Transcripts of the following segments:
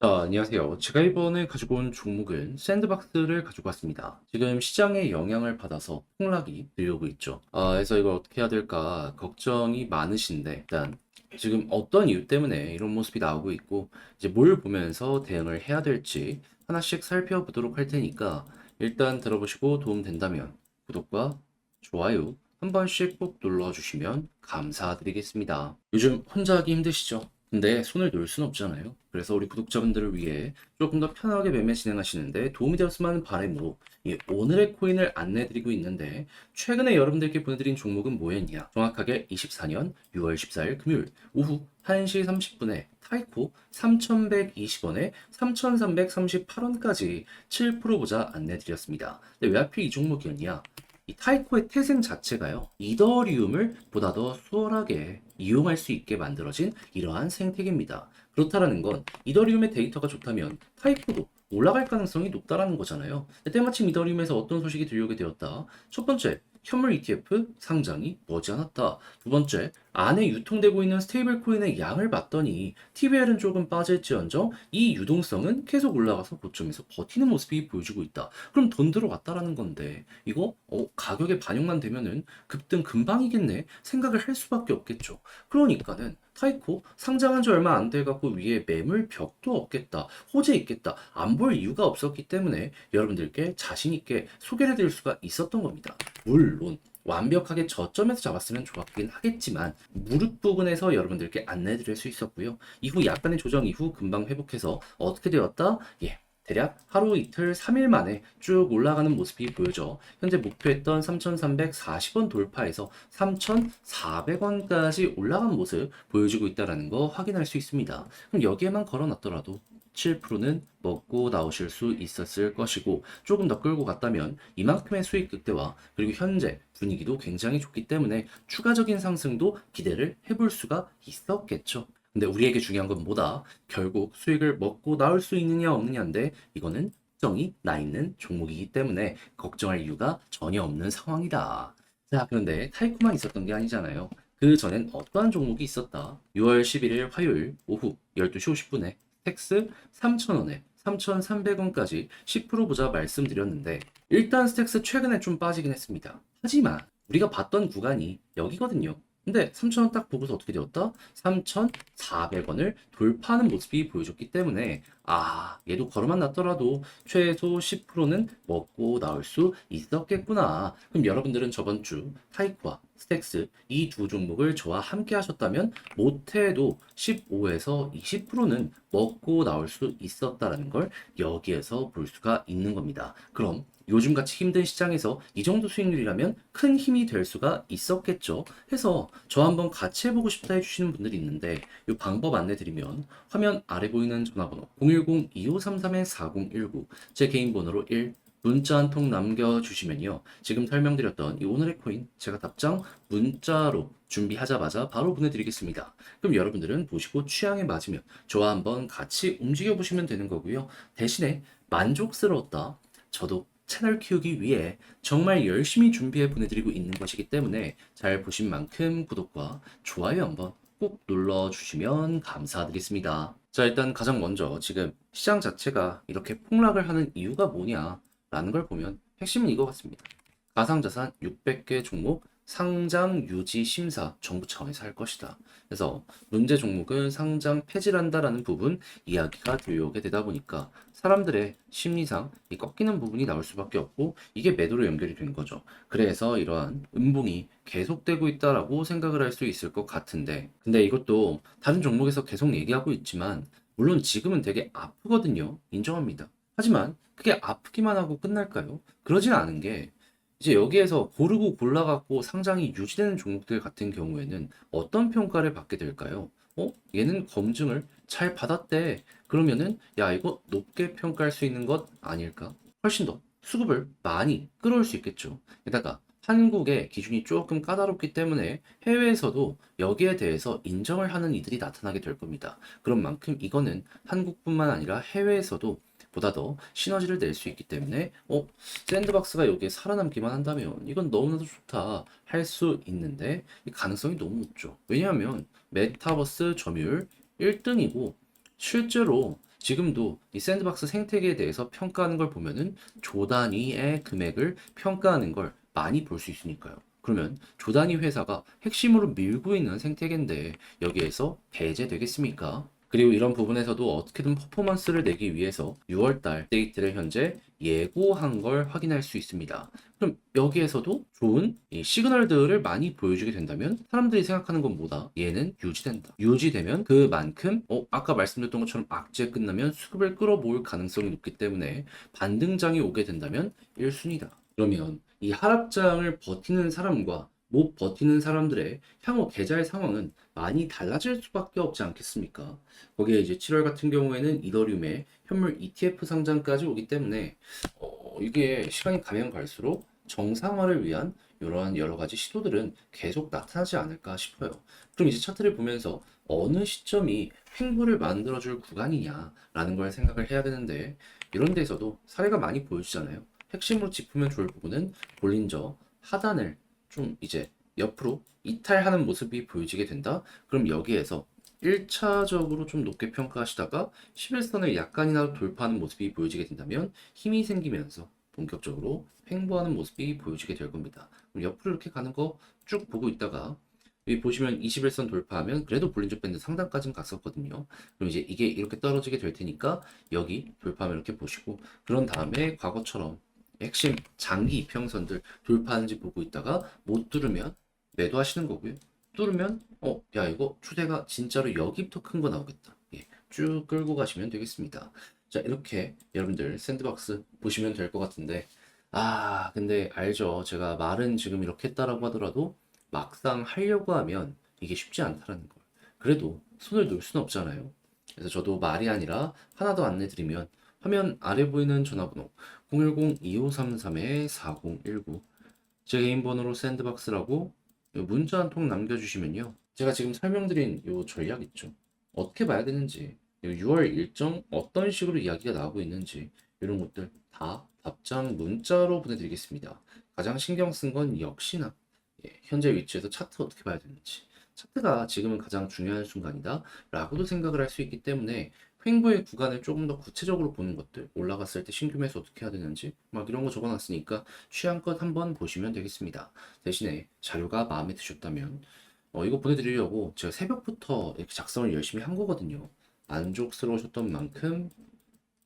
안녕하세요. 제가 이번에 가지고 온 종목은 샌드박스를 가지고 왔습니다. 지금 시장의 영향을 받아서 폭락이 들려오고 있죠. 그래서 이걸 어떻게 해야 될까 걱정이 많으신데, 일단 지금 어떤 이유 때문에 이런 모습이 나오고 있고, 이제 뭘 보면서 대응을 해야 될지 하나씩 살펴보도록 할 테니까, 일단 들어보시고 도움 된다면 구독과 좋아요 한 번씩 꼭 눌러주시면 감사드리겠습니다. 요즘 혼자 하기 힘드시죠? 근데 손을 놓을 순 없잖아요. 그래서 우리 구독자분들을 위해 조금 더 편하게 매매 진행하시는데 도움이 되었으면 하는 바람으로 이 오늘의 코인을 안내해드리고 있는데, 최근에 여러분들께 보내드린 종목은 뭐였냐? 정확하게 24년 6월 14일 금요일 오후 1시 30분에 타이코 3,120원에 3,338원까지 7% 보자 안내드렸습니다. 근데 왜 하필 이 종목이었냐? 이 타이코의 태생 자체가요, 이더리움을 보다 더 수월하게 이용할 수 있게 만들어진 이러한 생태계입니다. 그렇다라는 건 이더리움의 데이터가 좋다면 타이코도 올라갈 가능성이 높다라는 거잖아요. 때마침 이더리움에서 어떤 소식이 들려오게 되었다. 첫 번째, 현물 ETF 상장이 머지않았다. 두 번째, 안에 유통되고 있는 스테이블 코인의 양을 봤더니 TVL은 조금 빠질지언정 이 유동성은 계속 올라가서 고점에서 버티는 모습이 보여주고 있다. 그럼 돈 들어왔다라는 건데, 이거 가격에 반영만 되면은 급등 금방이겠네 생각을 할 수밖에 없겠죠. 그러니까는 타이코 상장한 지 얼마 안 돼 갖고 위에 매물 벽도 없겠다, 호재 있겠다, 안 볼 이유가 없었기 때문에 여러분들께 자신 있게 소개를 드릴 수가 있었던 겁니다. 물론 완벽하게 저점에서 잡았으면 좋았긴 하겠지만 무릎 부분에서 여러분들께 안내드릴 수 있었고요. 이후 약간의 조정 이후 금방 회복해서 어떻게 되었다? 예, 대략 하루 이틀 3일 만에 쭉 올라가는 모습이 보여져 현재 목표했던 3,340원 돌파해서 3,400원까지 올라간 모습 보여주고 있다는 거 확인할 수 있습니다. 그럼 여기에만 걸어놨더라도 7%는 먹고 나오실 수 있었을 것이고, 조금 더 끌고 갔다면 이만큼의 수익 극대화, 그리고 현재 분위기도 굉장히 좋기 때문에 추가적인 상승도 기대를 해볼 수가 있었겠죠. 근데 우리에게 중요한 건 뭐다? 결국 수익을 먹고 나올 수 있느냐 없느냐인데, 이거는 걱정이 나 있는 종목이기 때문에 걱정할 이유가 전혀 없는 상황이다. 자, 그런데 타이코만 있었던 게 아니잖아요. 그 전엔 어떠한 종목이 있었다? 6월 11일 화요일 오후 12시 50분에 스택스 3,000원에 3,300원까지 10% 보자 말씀드렸는데, 일단 스택스 최근에 좀 빠지긴 했습니다. 하지만 우리가 봤던 구간이 여기거든요. 근데 3,000원 딱 보고서 어떻게 되었다? 3,400원을 돌파하는 모습이 보여줬기 때문에, 얘도 걸어만 놨더라도 최소 10%는 먹고 나올 수 있었겠구나. 그럼 여러분들은 저번 주 타이코와 스택스 이 두 종목을 저와 함께 하셨다면 못해도 15에서 20%는 먹고 나올 수 있었다라는 걸 여기에서 볼 수가 있는 겁니다. 그럼 요즘같이 힘든 시장에서 이 정도 수익률이라면 큰 힘이 될 수가 있었겠죠. 해서 저 한번 같이 해보고 싶다 해주시는 분들이 있는데, 이 방법 안내드리면 화면 아래 보이는 전화번호 010-2533-4019, 제 개인 번호로 1, 문자 한 통 남겨주시면요, 지금 설명드렸던 이 오늘의 코인 제가 답장 문자로 준비하자마자 바로 보내드리겠습니다. 그럼 여러분들은 보시고 취향에 맞으면 저와 한번 같이 움직여 보시면 되는 거고요. 대신에 만족스러웠다, 저도 채널 키우기 위해 정말 열심히 준비해 보내드리고 있는 것이기 때문에 잘 보신 만큼 구독과 좋아요 한번 꼭 눌러주시면 감사드리겠습니다. 자, 일단 가장 먼저 지금 시장 자체가 이렇게 폭락을 하는 이유가 뭐냐라는 걸 보면 핵심은 이거 같습니다. 가상자산 600개 종목 상장 유지 심사 정부 차원에서 할 것이다. 그래서 문제 종목은 상장 폐지한다라는 부분 이야기가 들려오게 되다 보니까 사람들의 심리상 이 꺾이는 부분이 나올 수밖에 없고, 이게 매도로 연결이 된 거죠. 그래서 이러한 음봉이 계속되고 있다라고 생각을 할 수 있을 것 같은데, 근데 이것도 다른 종목에서 계속 얘기하고 있지만 물론 지금은 되게 아프거든요. 인정합니다. 하지만 그게 아프기만 하고 끝날까요? 그러진 않은 게, 이제 여기에서 고르고 골라갖고 상장이 유지되는 종목들 같은 경우에는 어떤 평가를 받게 될까요? 얘는 검증을 잘 받았대. 그러면은, 야, 이거 높게 평가할 수 있는 것 아닐까? 훨씬 더 수급을 많이 끌어올 수 있겠죠. 게다가 한국의 기준이 조금 까다롭기 때문에 해외에서도 여기에 대해서 인정을 하는 이들이 나타나게 될 겁니다. 그런 만큼 이거는 한국뿐만 아니라 해외에서도 보다 더 시너지를 낼 수 있기 때문에, 샌드박스가 여기에 살아남기만 한다면 이건 너무나도 좋다 할 수 있는데, 이 가능성이 너무 높죠. 왜냐하면 메타버스 점유율 1등이고 실제로 지금도 이 샌드박스 생태계에 대해서 평가하는 걸 보면은 조 단위의 금액을 평가하는 걸 많이 볼 수 있으니까요. 그러면 조 단위 회사가 핵심으로 밀고 있는 생태계인데 여기에서 배제되겠습니까? 그리고 이런 부분에서도 어떻게든 퍼포먼스를 내기 위해서 6월달 데이트를 현재 예고한 걸 확인할 수 있습니다. 그럼 여기에서도 좋은 이 시그널들을 많이 보여주게 된다면 사람들이 생각하는 건 뭐다? 얘는 유지된다. 유지되면 그만큼 아까 말씀드렸던 것처럼 악재 끝나면 수급을 끌어모을 가능성이 높기 때문에 반등장이 오게 된다면 1순위다. 그러면 이 하락장을 버티는 사람과 못 버티는 사람들의 향후 계좌의 상황은 많이 달라질 수밖에 없지 않겠습니까? 거기에 이제 7월 같은 경우에는 이더리움의 현물 ETF 상장까지 오기 때문에 이게 시간이 가면 갈수록 정상화를 위한 이러한 여러 가지 시도들은 계속 나타나지 않을까 싶어요. 그럼 이제 차트를 보면서 어느 시점이 횡보를 만들어줄 구간이냐라는 걸 생각을 해야 되는데 이런 데서도 사례가 많이 보여지잖아요. 핵심으로 짚으면 좋을 부분은 볼린저 하단을 좀 이제 옆으로 이탈하는 모습이 보여지게 된다. 그럼 여기에서 1차적으로 좀 높게 평가하시다가 11선을 약간이나마 돌파하는 모습이 보여지게 된다면 힘이 생기면서 본격적으로 횡보하는 모습이 보여지게 될 겁니다. 그럼 옆으로 이렇게 가는 거 쭉 보고 있다가 여기 보시면 21선 돌파하면 그래도 볼린저 밴드 상단까지는 갔었거든요. 그럼 이제 이게 이렇게 떨어지게 될 테니까 여기 돌파하면 이렇게 보시고 그런 다음에 과거처럼 핵심 장기 이평선들 돌파하는지 보고 있다가 못 뚫으면 매도하시는 거고요. 뚫으면 야 이거 추세가 진짜로 여기부터 큰 거 나오겠다. 예, 쭉 끌고 가시면 되겠습니다. 자 이렇게 여러분들 샌드박스 보시면 될 것 같은데 근데 알죠. 제가 말은 지금 이렇게 했다라고 하더라도 막상 하려고 하면 이게 쉽지 않다라는 걸. 그래도 손을 놓을 수는 없잖아요. 그래서 저도 말이 아니라 하나 더 안내 드리면 화면 아래 보이는 전화번호 010-2533-4019 제 개인 번호로 샌드박스라고 문자 한 통 남겨주시면요. 제가 지금 설명드린 요 전략 있죠. 어떻게 봐야 되는지, 6월 일정 어떤 식으로 이야기가 나오고 있는지 이런 것들 다 답장 문자로 보내드리겠습니다. 가장 신경 쓴 건 역시나 현재 위치에서 차트 어떻게 봐야 되는지. 차트가 지금은 가장 중요한 순간이다 라고도 생각을 할 수 있기 때문에 횡보의 구간을 조금 더 구체적으로 보는 것들, 올라갔을 때 신규 매수 어떻게 해야 되는지 막 이런 거 적어놨으니까 취향껏 한번 보시면 되겠습니다. 대신에 자료가 마음에 드셨다면 이거 보내드리려고 제가 새벽부터 이렇게 작성을 열심히 한 거거든요. 만족스러우셨던 만큼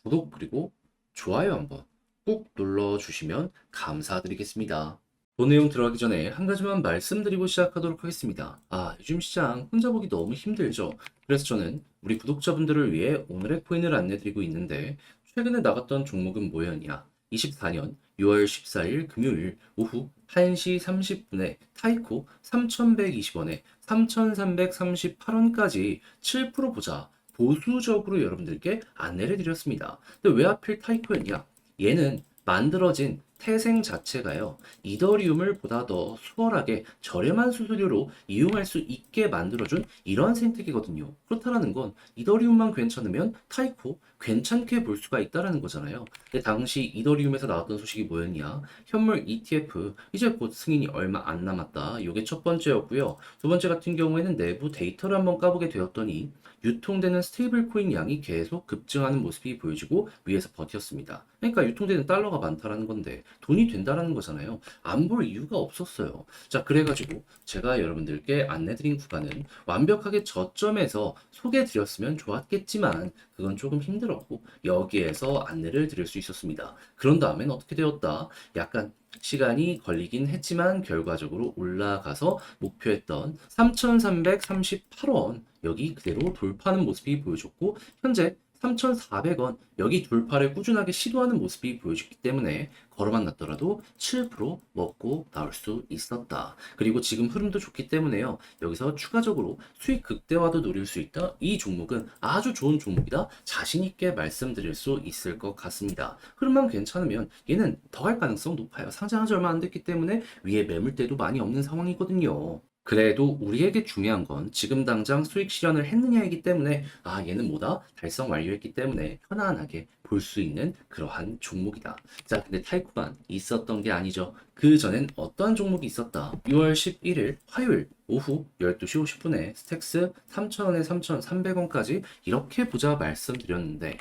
구독 그리고 좋아요 한번 꾹 눌러주시면 감사드리겠습니다. 본 내용 들어가기 전에 한 가지만 말씀드리고 시작하도록 하겠습니다. 요즘 시장 혼자 보기 너무 힘들죠? 그래서 저는 우리 구독자분들을 위해 오늘의 코인을 안내드리고 있는데 최근에 나갔던 종목은 뭐였냐? 24년 6월 14일 금요일 오후 1시 30분에 타이코 3,120원에 3,338원까지 7% 보자 보수적으로 여러분들께 안내를 드렸습니다. 근데 왜 하필 타이코였냐? 얘는 만들어진 태생 자체가요, 이더리움을 보다 더 수월하게 저렴한 수수료로 이용할 수 있게 만들어준 이런 생태계거든요. 그렇다라는 건 이더리움만 괜찮으면 타이코 괜찮게 볼 수가 있다라는 거잖아요. 근데 당시 이더리움에서 나왔던 소식이 뭐였냐? 현물 ETF 이제 곧 승인이 얼마 안 남았다. 이게 첫 번째였고요. 두 번째 같은 경우에는 내부 데이터를 한번 까보게 되었더니 유통되는 스테이블 코인 양이 계속 급증하는 모습이 보여지고 위에서 버텼습니다. 그러니까 유통되는 달러가 많다라는 건데 돈이 된다라는 거잖아요. 안 볼 이유가 없었어요. 자, 그래가지고 제가 여러분들께 안내드린 구간은 완벽하게 저점에서 소개해드렸으면 좋았겠지만 그건 조금 힘들었고 여기에서 안내를 드릴 수 있었습니다. 그런 다음엔 어떻게 되었다? 약간 시간이 걸리긴 했지만 결과적으로 올라가서 목표했던 3,338원 여기 그대로 돌파하는 모습이 보여줬고 현재 3,400원 여기 돌파를 꾸준하게 시도하는 모습이 보여줬기 때문에 걸어만 놨더라도 7% 먹고 나올 수 있었다. 그리고 지금 흐름도 좋기 때문에요. 여기서 추가적으로 수익 극대화도 노릴 수 있다. 이 종목은 아주 좋은 종목이다. 자신 있게 말씀드릴 수 있을 것 같습니다. 흐름만 괜찮으면 얘는 더 갈 가능성 높아요. 상장한 지 얼마 안 됐기 때문에 위에 매물대도 많이 없는 상황이거든요. 그래도 우리에게 중요한 건 지금 당장 수익 실현을 했느냐이기 때문에 얘는 뭐다? 달성 완료했기 때문에 편안하게 볼 수 있는 그러한 종목이다. 자, 근데 타이코만 있었던 게 아니죠. 그 전엔 어떤 종목이 있었다? 6월 11일 화요일 오후 12시 50분에 스택스 3,000원에 3,300원까지 이렇게 보자 말씀드렸는데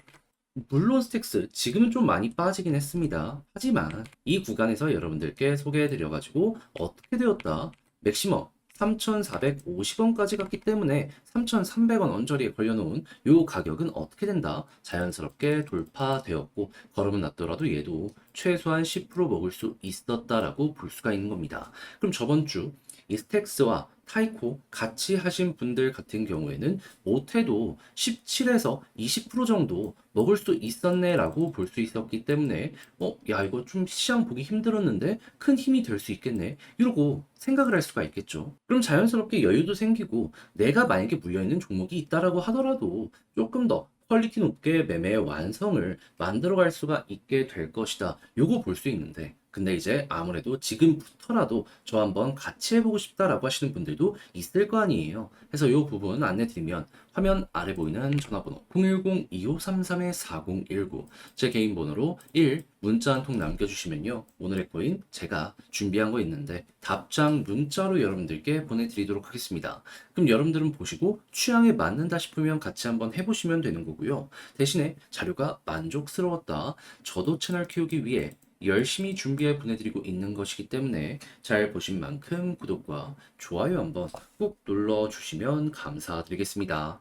물론 스택스 지금은 좀 많이 빠지긴 했습니다. 하지만 이 구간에서 여러분들께 소개해드려가지고 어떻게 되었다? 맥시멈 3,450원까지 갔기 때문에 3,300원 언저리에 걸려놓은 이 가격은 어떻게 된다? 자연스럽게 돌파되었고 걸음은 났더라도 얘도 최소한 10% 먹을 수 있었다라고 볼 수가 있는 겁니다. 그럼 저번 주 이 스택스와 타이코 같이 하신 분들 같은 경우에는 못해도 17에서 20% 정도 먹을 수 있었네라고 볼 수 있었기 때문에 야 이거 좀 시장 보기 힘들었는데 큰 힘이 될 수 있겠네 이러고 생각을 할 수가 있겠죠. 그럼 자연스럽게 여유도 생기고 내가 만약에 물려있는 종목이 있다라고 하더라도 조금 더 퀄리티 높게 매매의 완성을 만들어갈 수가 있게 될 것이다. 요거 볼 수 있는데 근데 이제 아무래도 지금부터라도 저 한번 같이 해보고 싶다라고 하시는 분들도 있을 거 아니에요. 그래서 이 부분 안내 드리면 화면 아래 보이는 전화번호 010-2533-4019 제 개인 번호로 1 문자 한 통 남겨주시면요. 오늘의 코인 제가 준비한 거 있는데 답장 문자로 여러분들께 보내드리도록 하겠습니다. 그럼 여러분들은 보시고 취향에 맞는다 싶으면 같이 한번 해보시면 되는 거고요. 대신에 자료가 만족스러웠다. 저도 채널 키우기 위해 열심히 준비해 보내드리고 있는 것이기 때문에 잘 보신 만큼 구독과 좋아요 한번 꾹 눌러주시면 감사드리겠습니다.